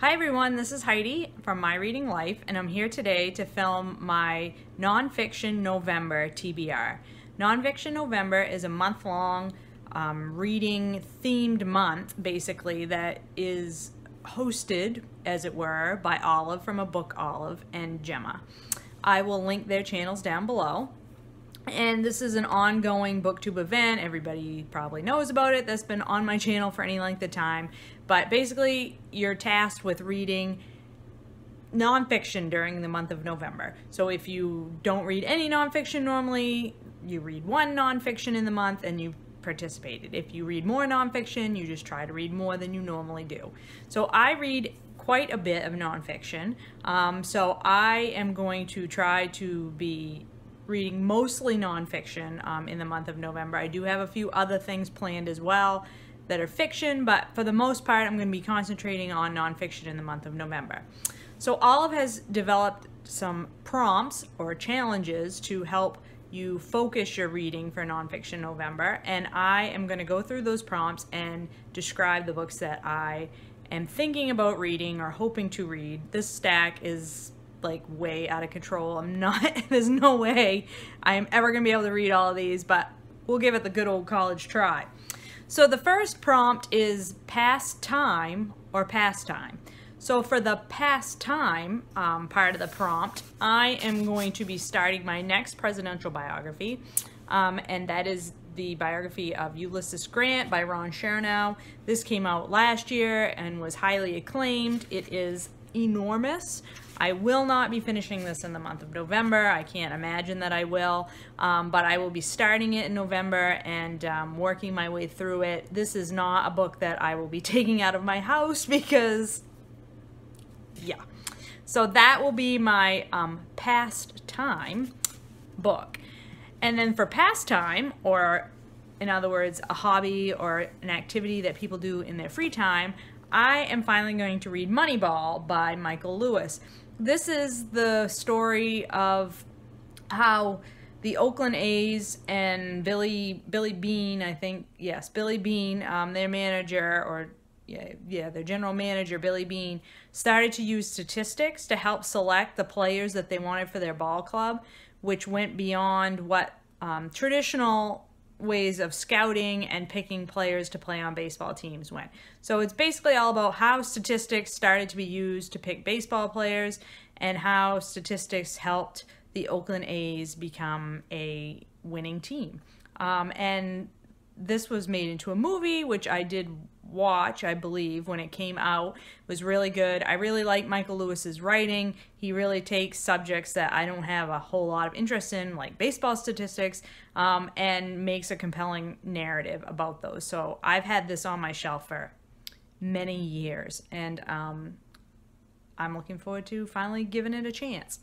Hi everyone, this is Heidi from My Reading Life, and I'm here today to film my NonFiction November TBR. NonFiction November is a month-long reading themed month, basically, that is hosted, as it were, by Olive from A Book Olive and Gemma. I will link their channels down below. And this is an ongoing booktube event. Everybody probably knows about it. That's been on my channel for any length of time. But basically, you're tasked with reading nonfiction during the month of November. So if you don't read any nonfiction normally, you read one nonfiction in the month and you participated. If you read more nonfiction, you just try to read more than you normally do. So I read quite a bit of nonfiction. So I am going to try to be reading mostly nonfiction in the month of November. I do have a few other things planned as well that are fiction, but for the most part I'm going to be concentrating on nonfiction in the month of November. So Olive has developed some prompts or challenges to help you focus your reading for nonfiction November, and I am going to go through those prompts and describe the books that I am thinking about reading or hoping to read. This stack is like way out of control. There's no way I am ever gonna be able to read all of these, but we'll give it the good old college try. So the first prompt is pastime or pastime. So for the pastime part of the prompt, I am going to be starting my next presidential biography, and that is the biography of Ulysses Grant by Ron Chernow. This came out last year and was highly acclaimed. It is enormous. I will not be finishing this in the month of November. I can't imagine that I will, but I will be starting it in November and working my way through it. This is not a book that I will be taking out of my house because, yeah. So that will be my pastime book. And then for pastime, or in other words, a hobby or an activity that people do in their free time, I am finally going to read Moneyball by Michael Lewis. This is the story of how the Oakland A's and Billy Beane, I think, yes, Billy Beane, their manager, or their general manager, Billy Beane, started to use statistics to help select the players that they wanted for their ball club, which went beyond what traditional ways of scouting and picking players to play on baseball teams went. So it's basically all about how statistics started to be used to pick baseball players and how statistics helped the Oakland A's become a winning team. And this was made into a movie, which I did watch, I believe, when it came out. It was really good. I really like Michael Lewis's writing. He really takes subjects that I don't have a whole lot of interest in, like baseball statistics, and makes a compelling narrative about those. So I've had this on my shelf for many years, and I'm looking forward to finally giving it a chance.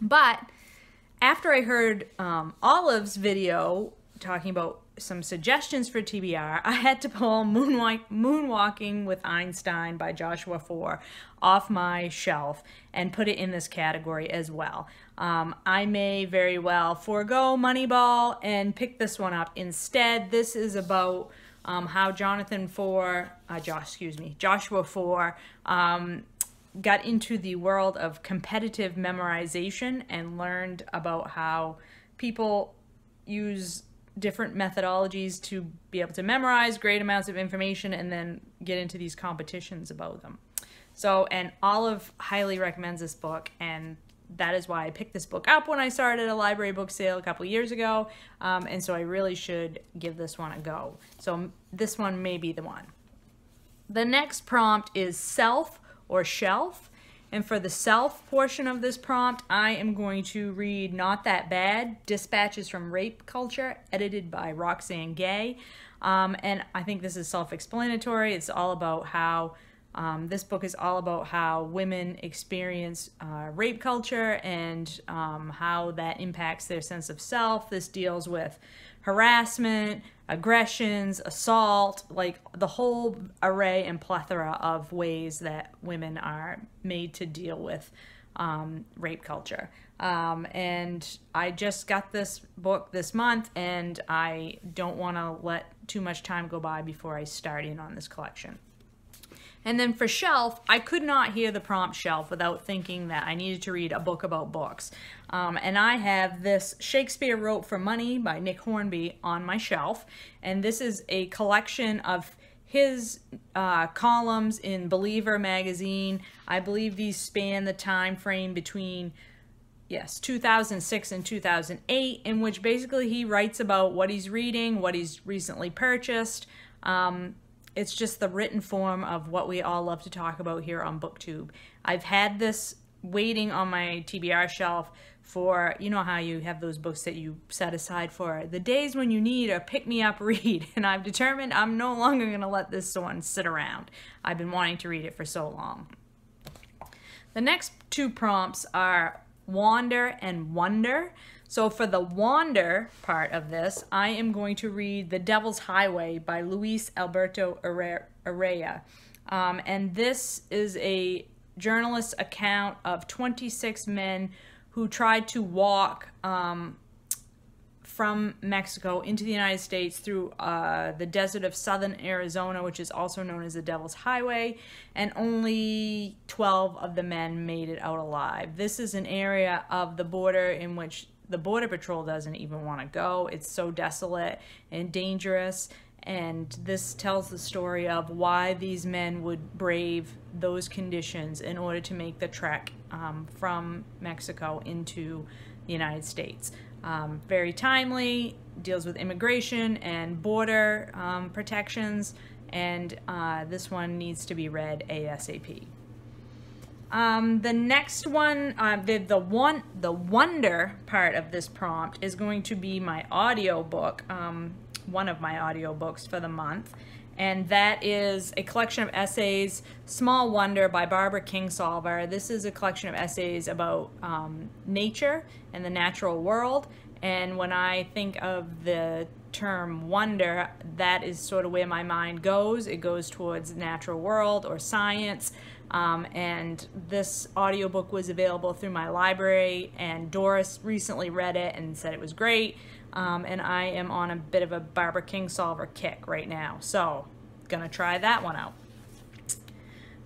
But after I heard Olive's video talking about some suggestions for TBR, I had to pull Moonwalking with Einstein by Joshua Foer off my shelf and put it in this category as well. I may very well forego Moneyball and pick this one up instead. This is about how Joshua Foer got into the world of competitive memorization and learned about how people use different methodologies to be able to memorize great amounts of information and then get into these competitions about them. So, and Olive highly recommends this book, and that is why I picked this book up when I started a library book sale a couple years ago, and so I really should give this one a go. So this one may be the one. The next prompt is self or shelf. And for the self portion of this prompt, I am going to read Not That Bad, Dispatches from Rape Culture, edited by Roxane Gay. And I think this is self-explanatory. It's all about how, this book is all about how women experience rape culture and how that impacts their sense of self. This deals with harassment, aggressions, assault, like the whole array and plethora of ways that women are made to deal with rape culture. And I just got this book this month, and I don't want to let too much time go by before I start in on this collection. And then for shelf, I could not hear the prompt shelf without thinking that I needed to read a book about books. And I have this Shakespeare Wrote for Money by Nick Hornby on my shelf. And this is a collection of his columns in Believer magazine. I believe these span the time frame between 2006 and 2008, in which basically he writes about what he's reading, what he's recently purchased. It's just the written form of what we all love to talk about here on BookTube. I've had this waiting on my TBR shelf for, you know how you have those books that you set aside for the days when you need a pick-me-up read, and I've determined I'm no longer going to let this one sit around. I've been wanting to read it for so long. The next two prompts are Wander and Wonder. So for the Wander part of this, I am going to read The Devil's Highway by Alberto Urrea. And this is a journalist's account of 26 men who tried to walk from Mexico into the United States through the desert of southern Arizona, which is also known as the Devil's Highway, and only 12 of the men made it out alive. This is an area of the border in which the Border Patrol doesn't even want to go. It's so desolate and dangerous, and this tells the story of why these men would brave those conditions in order to make the trek from Mexico into the United States. Very timely, deals with immigration and border protections, and this one needs to be read ASAP. The next one, the wonder part of this prompt is going to be my audio book, one of my audio books for the month, and that is a collection of essays, Small Wonder by Barbara Kingsolver. This is a collection of essays about nature and the natural world, and when I think of the term wonder, that is sort of where my mind goes. It goes towards the natural world or science. And this audiobook was available through my library, and Doris recently read it and said it was great. And I am on a bit of a Barbara Kingsolver kick right now, so gonna try that one out.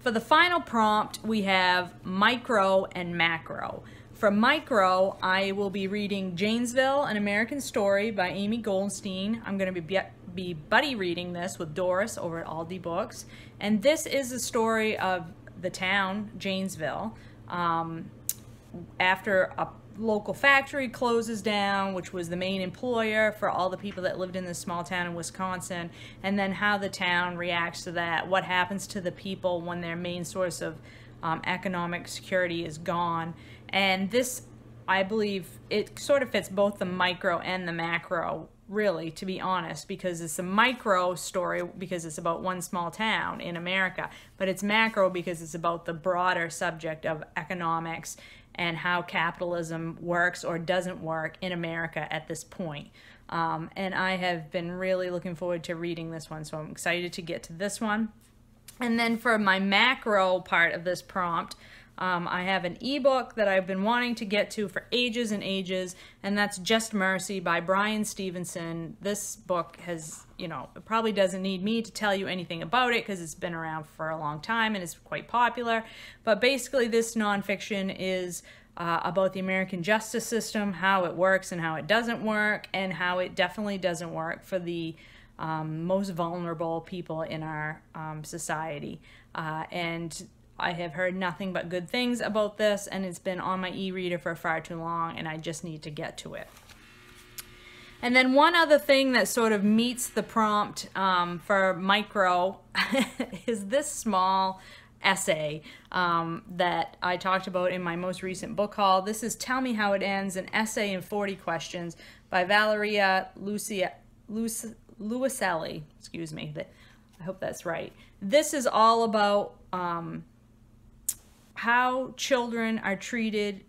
For the final prompt, we have micro and macro. For micro, I will be reading Janesville, An American Story by Amy Goldstein. I'm going to be buddy reading this with Doris over at Aldi Books. And this is the story of the town, Janesville, after a local factory closes down, which was the main employer for all the people that lived in this small town in Wisconsin, and then how the town reacts to that, what happens to the people when their main source of economic security is gone. And this, I believe, it sort of fits both the micro and the macro, really, to be honest, because it's a micro story because it's about one small town in America, but it's macro because it's about the broader subject of economics and how capitalism works or doesn't work in America at this point. And I have been really looking forward to reading this one, so I'm excited to get to this one. And then for my macro part of this prompt, I have an ebook that I've been wanting to get to for ages and ages, and that's Just Mercy by Bryan Stevenson. This book has, it probably doesn't need me to tell you anything about it because it's been around for a long time and it's quite popular. But basically this nonfiction is about the American justice system, how it works and how it doesn't work, and how it definitely doesn't work for the most vulnerable people in our society. And I have heard nothing but good things about this, and it's been on my e-reader for far too long, and I just need to get to it. And then one other thing that sort of meets the prompt for micro is this small essay that I talked about in my most recent book haul. This is Tell Me How It Ends, an essay in 40 questions by Valeria Luiselli. Excuse me, I hope that's right. This is all about how children are treated,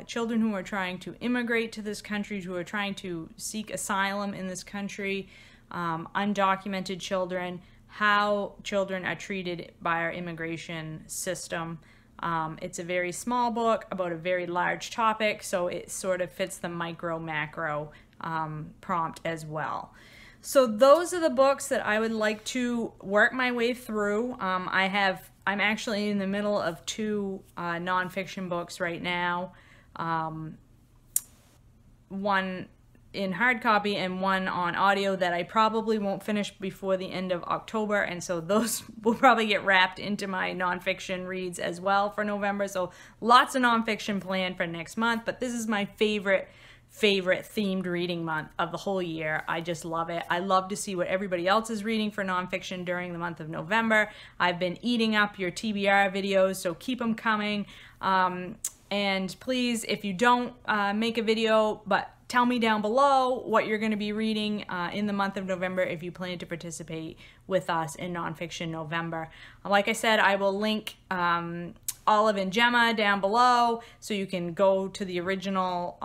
children who are trying to immigrate to this country, who are trying to seek asylum in this country, undocumented children, how children are treated by our immigration system. It's a very small book about a very large topic, so it sort of fits the micro-macro prompt as well. So those are the books that I would like to work my way through. I'm actually in the middle of two nonfiction books right now. One in hard copy and one on audio that I probably won't finish before the end of October, and so those will probably get wrapped into my nonfiction reads as well for November. So lots of nonfiction planned for next month, but this is my favorite themed reading month of the whole year. I just love it. I love to see what everybody else is reading for nonfiction during the month of November. I've been eating up your TBR videos, so keep them coming. And please, if you don't make a video, but tell me down below what you're going to be reading in the month of November if you plan to participate with us in NonFiction November. Like I said, I will link Olive and Gemma down below so you can go to the original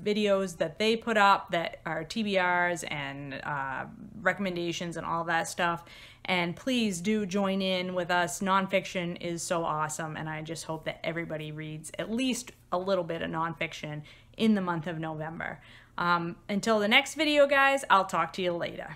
videos that they put up that are TBRs and recommendations and all that stuff. And please do join in with us. Nonfiction is so awesome, and I just hope that everybody reads at least a little bit of nonfiction in the month of November. Until the next video, guys, I'll talk to you later.